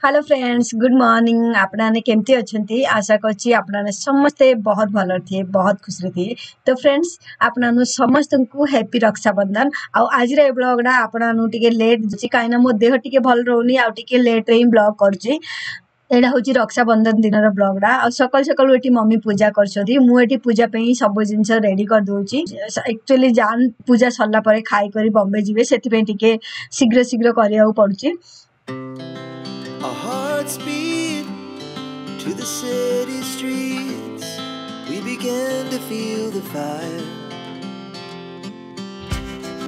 Hello friends, good morning. आपने केमती अच्छी आशा करछि आपने समस्ते बहुत भल थे, बहुत खुश थे। तो फ्रेंड्स आपने समस्त को हैप्पी रक्षाबंधन। आज ब्लॉगटा आपन टिके लेट कहीं मो देह टिके भल रोनी आउ लेट रे ब्लॉग करछि। एटा हूँ रक्षाबंधन दिन ब्लॉगटा सकाल सकाल ये मम्मी पूजा कर पूजा पे सब जिन रेडी कर दूची। एक्चुअली जान पूजा सरला परे खाई करी बॉम्बे जीवे से शीघ्र शीघ्र करिया पड़ुची। Our hearts beat to the city streets. We began to feel the fire.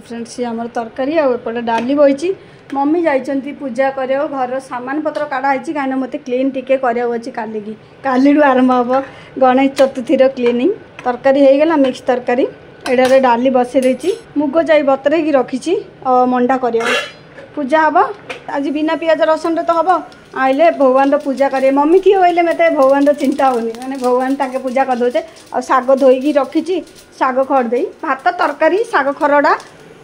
Friends आमर तरकारी आउटे डाली बही मम्मी जाइछंती पूजा करियो घर सामान पत्र काढ़ा है कहीं मते क्लीन टिके करियो अछि काली की कालीडू आरंभ हम गणेश चतुर्थी क्लीनिंग। तरकारी हो गला मिक्स तरकारी एडारे डाली बसई देछि मुग जाई बतरे की रखी मंडा करियो पूजा हम आज बिना पियाज रसुन तो हम आइले भगवान पूजा करे मम्मी थी होइले मते भगवान चिंता होनी माने भगवान ताके पूजा कर दोचे और साग धोईकी रखी साग खड़ दे भात तरकारी साग खरड़ा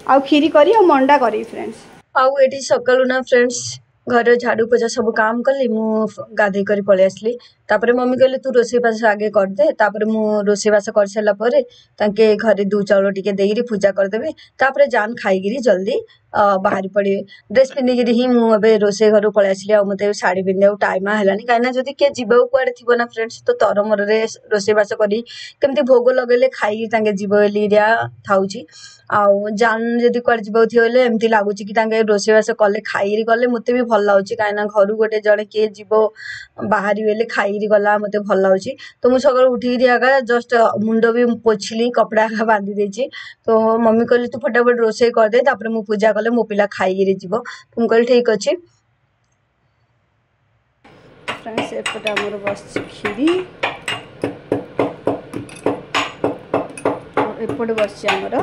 आ खीरी करी और मंडा करी फ्रेंड्स। आउ एटी सकालू ना फ्रेंड्स घर झाड़ू पोछा सब काम कली मु गाधे कर पळे आसली। तापरे मम्मी कहले तू रोसे बास आगे कर दे। तापरे मु रोसे बास कर साला परे ताके घरे दू चाउल टिके देइरी पूजा कर देबे। तापरे जान खाईगिरी जल्दी बाहरी पड़े ड्रेस पिंधिकी ही मुझे रोसे घर पळे आसली। आ मते साड़ी पिंधे टाइम हेलानी कहीं जदि किए जीवा कुआडे थी ना फ्रेंड्स तो तरमर रे रोसे बास करी केमती भोग लगेले खाई तांगे जीव लिरिया थाउची। आउ जान जदि कुआडे जीवा थी एमती लगुच कि तांगे रोसे बास कले खाई गले मते भी भल लाଗୁची कहीं घर गोटे जड़े किए जीव बाहरी बेले खाई गला मते भल लाଗୁची। तो मुझे सकाल उठी आगा जस्ट मुंड भी पोछली कपड़ा बांधी देछि। तो मम्मी कहली तू फटाफट रोसे कर दे तापरे मु पूजा कले मो पिला खाई जीव। तुम कहली ठीक अच्छे। फ्रेंड्स एपटे आमर बस खीरी एपटे बस आमर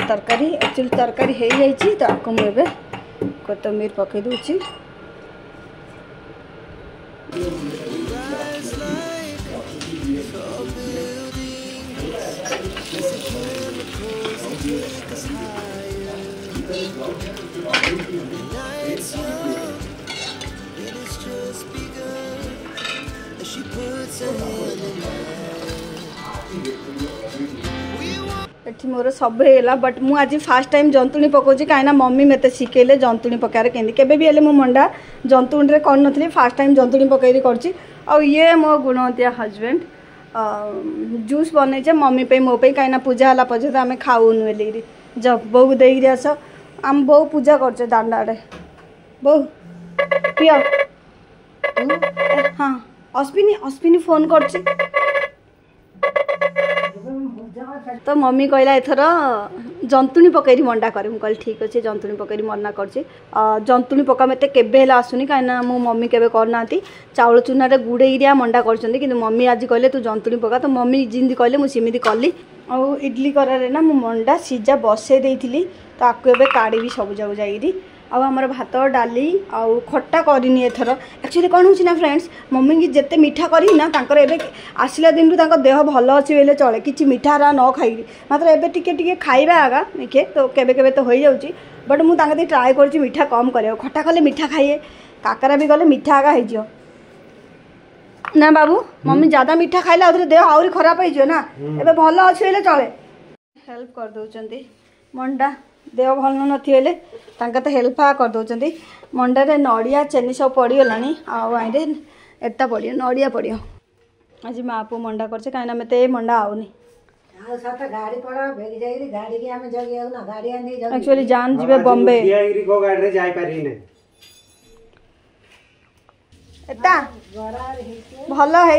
तरकारी एक्चुअली तरकारी हो जाइए तो आपको मुझे कोतमीर पकई दूची। एठी मोर सब हेला बट मु आज फास्ट टाइम जंतुणी पकाउची कहीं मम्मी मते शिखेले जंतुणी पकार केंदी केबे भी हेले मु मंडा जंतुणी रे कर नथली फास्ट टाइम जंतुणी पकैरी करची। आ ये मो गुणवंतिया हस्बैंड जूस बनै जे मम्मी पे मो पे कहीं पूजा हला पर्यंत आमे खाऊन वेली जब बहू देई आस आम बहू पूजा करछे दांडाड़े बहू पियो हाँ अश्विनी फोन करची। तो मम्मी कहला एथर जंतुणी पकईरी मंडा करे मु कहली ठीक अच्छे जंतुणी पकईरी मना करछे। जंतुणी पका मते केबे हेला आसुनी कहीं मो मम्मी केबे करना चाउल चूना रे गुड़ेइरिया मंडा करछन्ती किंतु मम्मी आज कहले तू जंतुणी पका तो मम्मी जिंदी कहले मु सिमिदी कली। आ इडली करारे ना मु मंडा सीजा बसई देइथिली तो आपको एबे काढ़ी भी सब जाऊ जाइरी। आमर भात डाली आउ खट्टा करनी एथर एक्चुअली कौन हो ना फ्रेंड्स मम्मी की जिते मीठा करी ना तांकर एबे आसला दिन देह भल अच्छे बेले चले कि मीठा न खाई मात्र एबे टिके खाइबा आगा देखे तो केबे केबे तो हो जाउची बट मु तांके ट्राए करची मीठा कम करे खट्टा कले मीठा खाइए काकरा भी गले मीठा आगा हो ना बाबू मम्मी ज्यादा मीठा खाइला देह आहरी खराब हो ना एबे भल अच्छे बेले चले हेल्प कर दउचंती मंडा देह भल नथिले तांका तो हेल्प कर दउचंती मंडा नड़िया चेनी सब पड़गलानी आईरे एटा पड़ियो नड़िया पड़ियो आज माँ पु मंडा करछे कहीं मत मंडा आउनी एक्चुअली जान जीवे बॉम्बे एटा भल है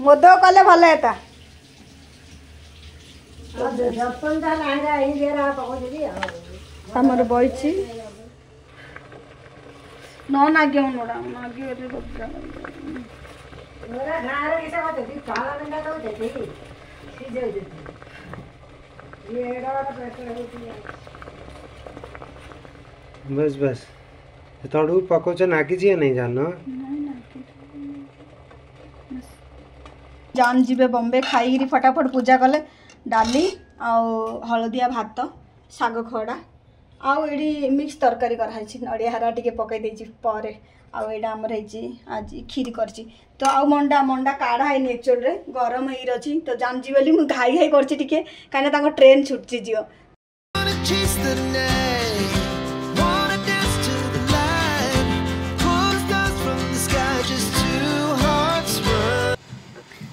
मोद कले भल एटा आमर बही न नागे बस बस थोड़ू पकोच नागी नहीं जान जान जीवे बॉम्बे खाई फटाफट पूजा कले डाली आउ हलदिया भात साग खड़ा आउ ये मिक्स तरकारी कराई नड़िया हारा टे पकई पर आईटा आमर आज खीरी करची तो आउ मंडा मंडा काढ़ा है एक्चुअल रे गरम ही रही तो जानजी बोली मुझे घाई घाई करची टिके कहीं ट्रेन छुटची जियो Chase the night, wanna dance to the light, pull stars from the sky, just two hearts run.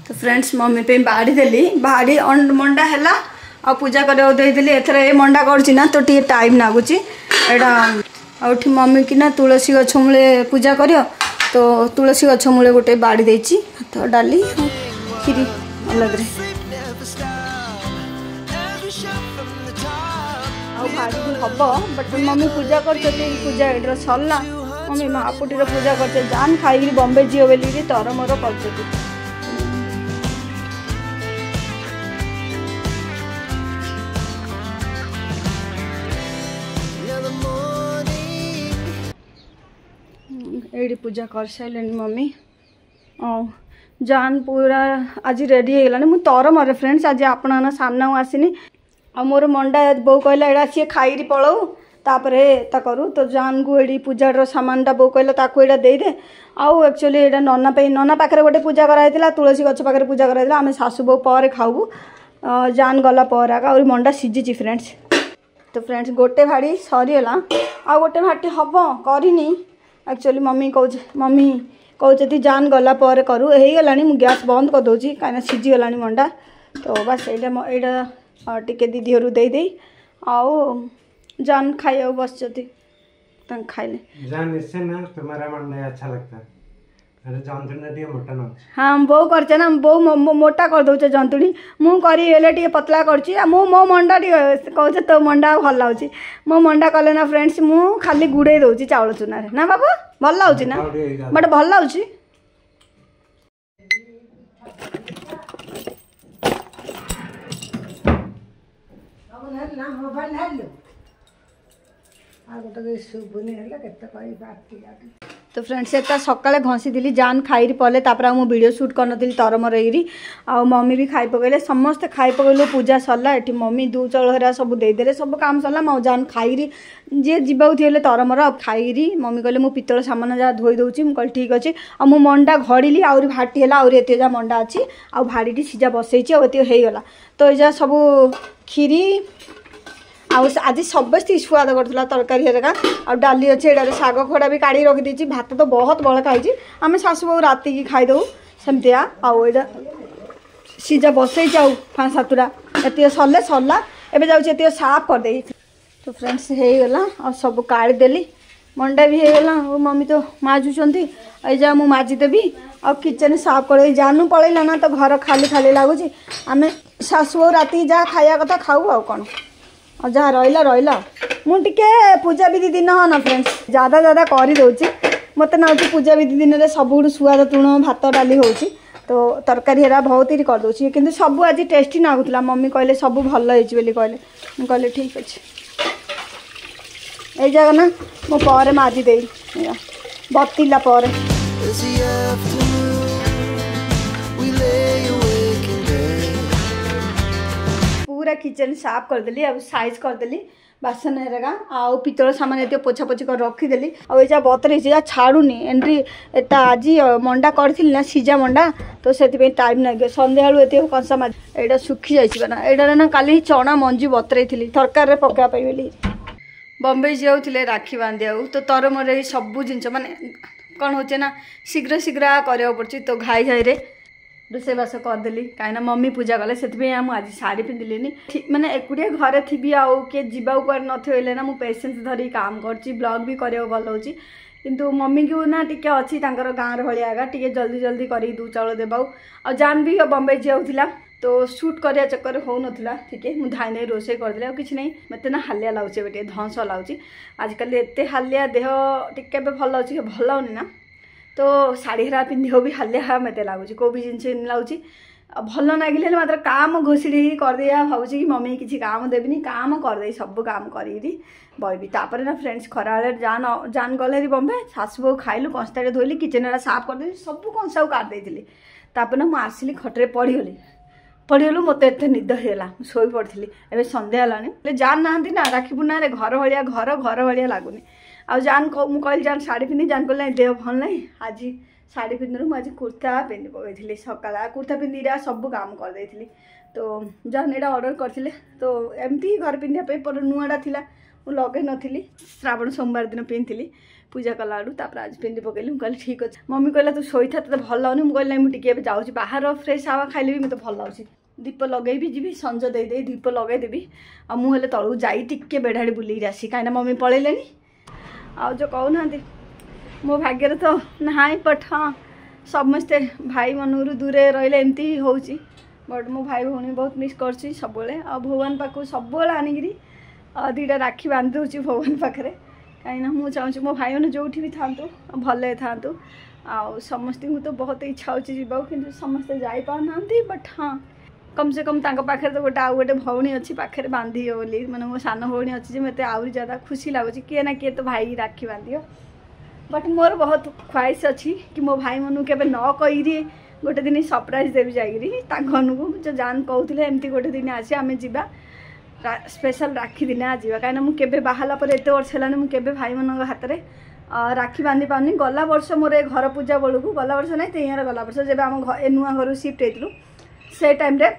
तो फ्रेंड्स मम्मी पे बाड़ी देली बाड़ी मंडा है आ पूजा करवा देली एथर ए मंडा करची ना तो टे टाइम लगुच एटा आउठी मम्मी की ना तुलसी गछ मूले पूजा करियो तो तुलसी गछ मूले गोटे बाड़ी देची तो डाली खीरी अलग रे भाड़ी भी हम बट मम्मी पूजा कर पूजा ये सरला मम्मी महापुटी पूजा कर जान खाई बम्बे झील बोली तर मोर कर ये पूजा कर सारे मम्मी जान पूरा आज रेडी हो गलानी मुझे तर मरे फ्रेंड्स आज आपण सामना आसनी आ मोर मंडा बो कहला एड़ा सी खाई पलाऊ तापरे ता करू तो जान को एडी पूजार सामानटा बो कहला ताको एड़ा दे दे आउ एक्चुअली एड़ा नना पाखे गोटे पूजा कराइला तुलसी गछ पाखे पूजा कराइला आम सासू बो पर खाऊ जान गला पर आका और मंडा सीझी फ्रेंड्स तो फ्रेंड्स गोटे भाड़ी सरीगला आ गोटे भाटी हम करनी एक्चुअली मम्मी कहते जान गला पर करू हो गला गैस बंद कर दूसरी कहीं सीझीगला मंडा तो बस यहाँ टिके दीदी हरु दे दे आओ जान खाइए बस खाइले जान इससे ना तुम्हारा मंडा अच्छा लगता है अरे जंतुनी टी मोटा न हाँ बो करचे ना बो मोटा कर दौचे जंतुनी मु करी टी पतला करची मो मंडा टी कहचे तो मंडा भल लाଗୁଛି मो मंडा कले ना फ्रेंड्स मु खाली गुड़े दौची चावल चूना रे ना बाबा भल लाଗୁଛି ना बट भल लाଗୁଛି तो फ्रेंड्स एक सकाଳେ घसी दिली जान खाई पले तापर मु वीडियो शूट कर नी तरमर यही आ मम्मी भी खाई पकड़े समस्ते खाई पकड़े पूजा सरला ये मम्मी दू चल हरा सब देदेले सब काम सरला मो जान खाई जी जीवाक थी तरमर खाई मम्मी कहले मु पितल सामान जहाँ धोई दूसरी मुझे ठीक अच्छे आ मु मंडा घड़िली आउरी भाटी है आउरी एत जहाँ मंडा अच्छी आ भाड़ी सीझा बसई होगला तो ये सब खीरी आज सबसे स्वाद करता तरकारी हेरका आ डाली अच्छे ये शाग खड़ा भी काढ़ी रखी भात तो बहुत बड़ा खाई आम सासू बहु राति की खाईदे सेमतिया आउ सीझा बसई जाऊ 5-7टा ये सरले सरला एवं जाऊँ साफ करदे तो फ्रेंड्स होगला आ सब काढ़ी देली मंडा भी होगला मम्मी तो माजुंट जा मुझे माजिदेवी आ किचन साफ कर जानू पलैला ना तो घर खाली खाली लगुच आम सासू बहु राति जहाँ खाया कथा खाऊ आ कौन और जहाँ रहा मुझे पूजा विधि दिन हाँ ना फ्रेंड्स ज़्यादा कर दूसरी मत ना पूजा विधि दिन में सब स्वाद तुण भात डाली हो तो तरकारी हेरा बहुत ही कर दूसरी कि सब आज टेस्टी लगुला मम्मी कहले सब भल होली कहले कहले ठीक अच्छे ये जगह ना मो पर माजी दे बतिला पर पूरा किचन साफ करदेली अब साइज करदेली बासन हेरका आउ पितल सामान ये पोछा पोछी कर रखीदेली और ये बतरे छाड़ूनी एंट्री एटा आज मंडा करी ना सीझा मंडा तो से टाइम लगे सन्ध्या ये कंसा माज यहाँ सुखी जाना यहाँ ना काली चना मंजी बतरे थी तरकार पकापी बोली बम्बई जाऊे राखी बांधिया तो तर मोर सब जिन माने कौन हो ना शीघ्र शीघ्र करा पड़ी तो घाई घाई रोषेबास करदेली कहीं मम्मी पूजा कले से आज शाढ़ी पिंधिली माने एकुटिया घरे थी आउ किए जावाक नथे ना मुझे पेसेंस धरी काम कर ब्लॉग भी करा भल हो किंतु मम्मी को ना टिके अच्छी गाँव भाया टे जल्दी जल्दी कर दू चाउल देवा आ जान भी बम्बई जाऊला तो शूट करने चक्कर हो नाला ठीक है मुझे धाई नहीं रोसे करदे आ कि नहीं मत ना हालिया लगुच टे धंस लगुच आजिकल एत हालिया देह टिके भल लगे भल होनी ना तो शाढ़ी हरा पिंधियो भी हालिया मत लगुच कौ भी जिन लगुच भल लगे मात्र काम घोषड़ी करदे भावुँ कि मम्मी किसी काम देवी काम करदे सब काम करी बहबी तापर ना फ्रेंड्स खरा जान गले बम्बे सासू बहु खाइलु कंसटा धोली किचन साफ करदे सब कंसा काटदे तापर ना मुझे आसली खटे पढ़ीगलु मत एत निद होगा शोई पड़ी एवं सन्ध्या है जान ना राखी पूर्णिमा घर भाया घर भाया लगुनि आ जान मु कहली जान साड़ी पिंधि जान कहले देह भल नहीं आज साड़ी पिंधु मुझे कुर्ता पिंधि पकई सकाल कुर्ता पिंधि सब काम कर देती तो जान यहाँ ऑर्डर करते तो एमती घर पिंधापी पर नुआटा थिला मु लगे नी श्रावण सोमवार दिन पिंधि पूजा कला तापर आज पिंधि पकईली मुझे कहली ठीक अच्छे मम्मी कहला तू शोता तो भल लगनी मुझे कहली मुझे जाऊँगी बाहर फ्रेश हवा खाइले भी मतलब भल लगे दीप लगे भी जी संज दे दीप लगेदेवी आले तलू जाई टिके बेढ़ाड़ी बुलिक आसी कहीं मम्मी पलैले आ जो कहूना मो भाग्य तो ना बट हाँ समस्ते भाई मनू दूरे रही एमती हो बट मो भाई भौणी बहुत मिस कर सब भगवान पाक सब आनिकी दीटा राखी बांध दूसरी भगवान पाखे कहीं मुझे चाहूँ मो भाई मैंने जो भी था भले था आ समस्त तो बहुत इच्छा हो कि समस्ते जापाना बट हाँ कम से कम तांको पाखे तो गोटे आउ गोटे भौणी अच्छी पाखे बांधी बोली मैंने मो सान भौणी अच्छी मत आहरी ज़्यादा खुशी लगुच किए ना किए तो भाई राखी बांधियो बट मोर बहुत ख्वाहिश अच्छी कि मो भाई मनु के न कही गोटे दिन सरप्राइज देवी जाकू जो जान कहते एमती गोटे दिन आसी आम जा स्पेशल राखी दिन आजा कहीं मुझे बाहला पर एत वर्ष है मुझे भाई मान हाथ में राखी बांधि पानी गला वर्ष मोर घर पूजा बेलू गला वर्ष ना तेहर गला वर्ष जब आम नुआ घर सिफ्ट होती से टाइम रे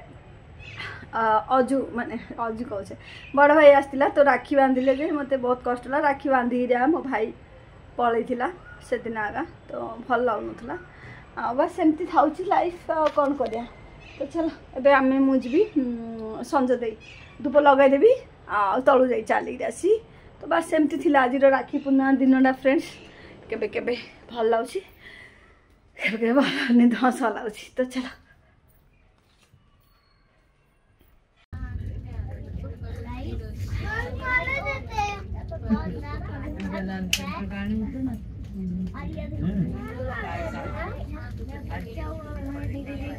अजु माने अजु कहे बड़ भाई आसला तो राखी बांधिले जे मत बहुत कष्ट ला राखी बांधि मो भाई पलैला से दिन आगा तो भल लगुला बस सेमती था लाइफ कौन करिया तो चलो एबे आमे मुझी संज दे धूप लगेदेवी तलू जा चलिक आसी तो बस सेमती थिला आज राखी पूर्णिमा दिनटा फ्रेंड्स केबे केबे भल लाଗୁଛି केबे केबे भल नि हस लाଗୁଛି तो चलो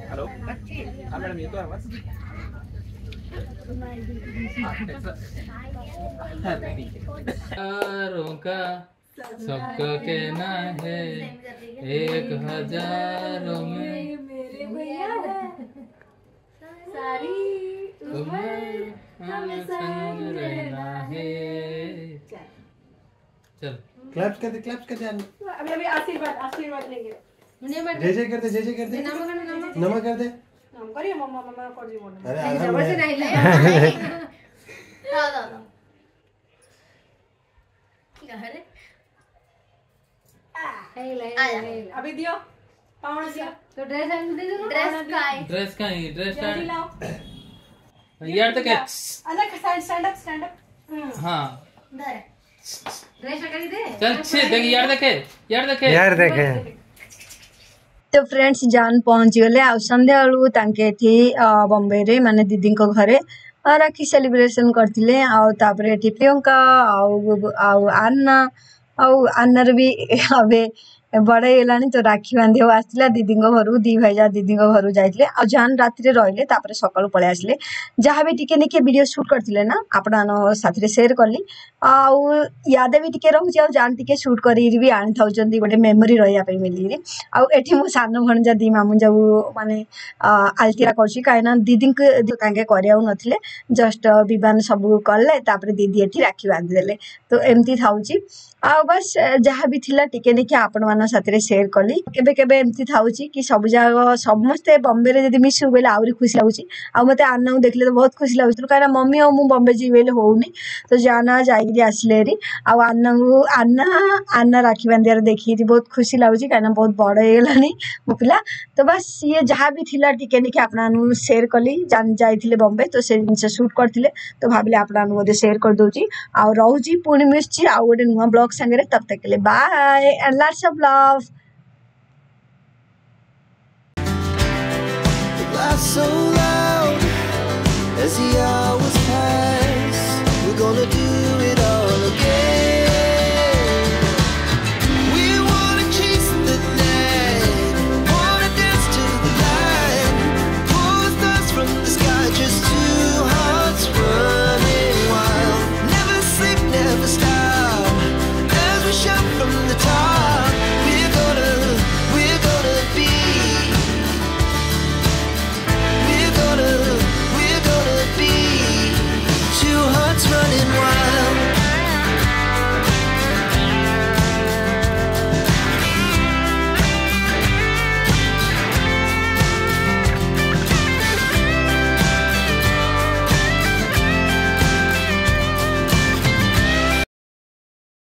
हेलो हाँ मैडम ये तो है बस का सबका कहना है 1000 में मेरे भैया सारी उम्र हम संग रहना है चल क्लैप्स करते अभी अभी आशीर्वाद लेंगे जय करते नमः करते हम करिए मम्मा मम्मा कर दी मोड़ अरे आराम से नहीं अभी दियो पाउन दियो तो ड्रेस दे दो ड्रेस का लाओ यार तो क्या अलग स्टैंड अप हाँ ड्रेस कर दे चल छे देख यार देखे तो फ्रेंड्स जान पहुँच गले आ संध्या बेलू तांके बॉम्बे रे माने दीदी को घरे राखी सेलिब्रेशन करथिले तापरे प्रियंका आन्ना आन्नार भी अबे बड़े गलानी तो राखी बांधे आसला दीदी घर दी भाई जा दीदी घर जाते आ जान राति रहिले तापर सकाळु पळे आसले जहाँ भी टिके निके वीडियो शूट करथिले ना आपण साथी शेयर करली आउ याद भी टिके रहउची आ जान टिके शूट करी भी आनी थाउचंदी गोटे मेमोरी रहिया पे मिली आ एठी मो सान भणजा दी मामू जाऊ माने आलतिरा करछि काइना दीदी को तांके करियाउ नथिले जस्ट विमान सब करले तापर दीदी एठी राखी बांधि देले तो एमती थाउची आ बस जहाँ भी थिला टिके निके आपण मान साथी शेयर कली केबे केबे एमती थाउची कि सब जगह समस्ते बॉम्बे रे जदी मिस हो बेले आउरी खुशी लागुची आ मते आन्ना देखले तो बहुत खुशी लागुची काना मम्मी और मु बॉम्बे जी बेले होउनी तो जाना जाई आसले री आ आन्ना राखी बांधियार देखी बहुत खुशी लागुची काना बहुत बड़ हो गलानी मो पिला तो बस ये जहाँ भी थिला टिके निके आपन शेयर कली जान जाइथिले बॉम्बे तो से जिनसे शूट करथिले तो भाबिले आपन मते शेयर कर दोची आ रहउची पुणी मिसची आ गोटे नुवा ब्लॉग संगे तब तक के लिए bye and lots of love So loud as the hours pass, we're gonna do